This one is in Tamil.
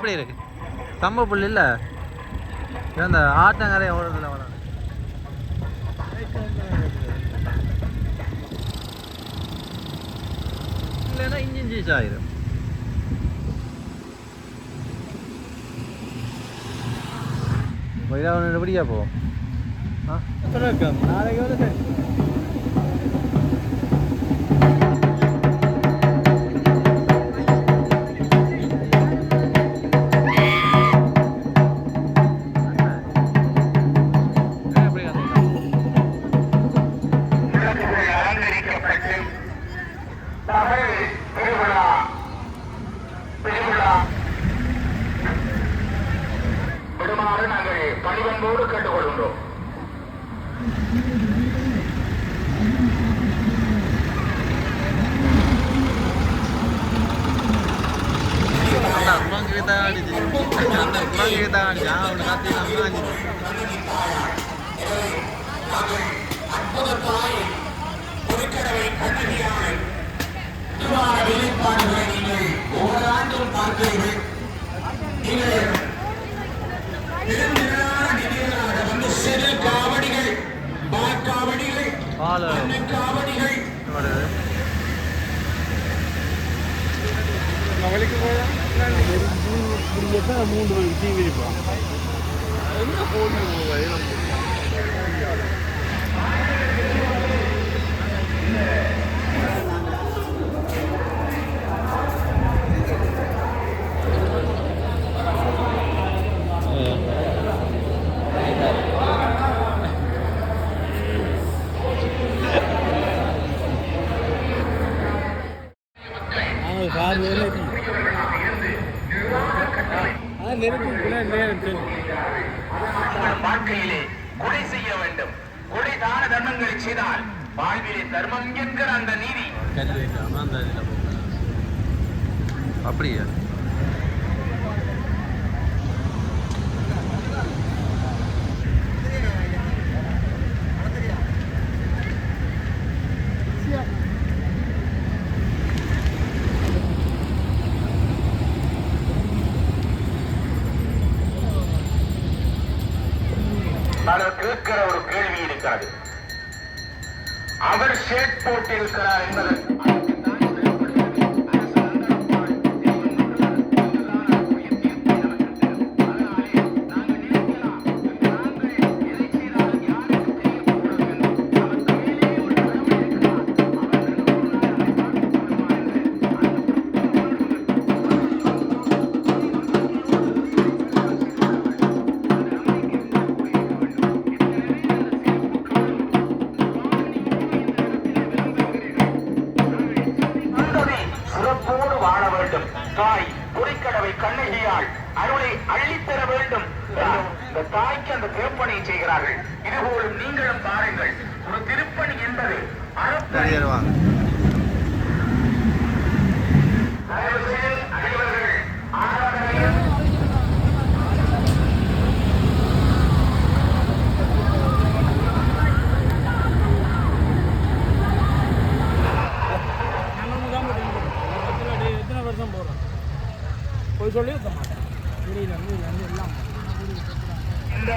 எப்படி இருக்கு? கம்ப புல் இல்லை, அந்த ஆட்டங்கரை ஓடுறதுல வளரும். இல்லைன்னா இஞ்சி ஆயிரும். எப்படியா போவோம்? நாளைக்கு வந்து பணிவன்போடு கேட்டுக்கொள்கின்றோம். மூன்று தீவிரிப்பா என்ன போட்டு வாழ்க்கையிலே கொலை செய்ய வேண்டும். கொலை தான தர்மங்களை செய்தால் வாழ்விலே தர்மம் என்கிற அந்த நீதி அப்படியா? கேட்கிற ஒரு கேள்வி இருக்கிறது. அவர் ஷேட் போட்டிருக்கிறார் என்பதற்கு தாய் குறிக்கடவை கண்ணகியால் அருளை அள்ளித்தர வேண்டும். இந்த தாய்க்கு அந்த திருப்பணி செய்கிறார்கள். இதுபோலும் நீங்களும் பாருங்கள். ஒரு திருப்பணி என்பது சொல்லி இந்த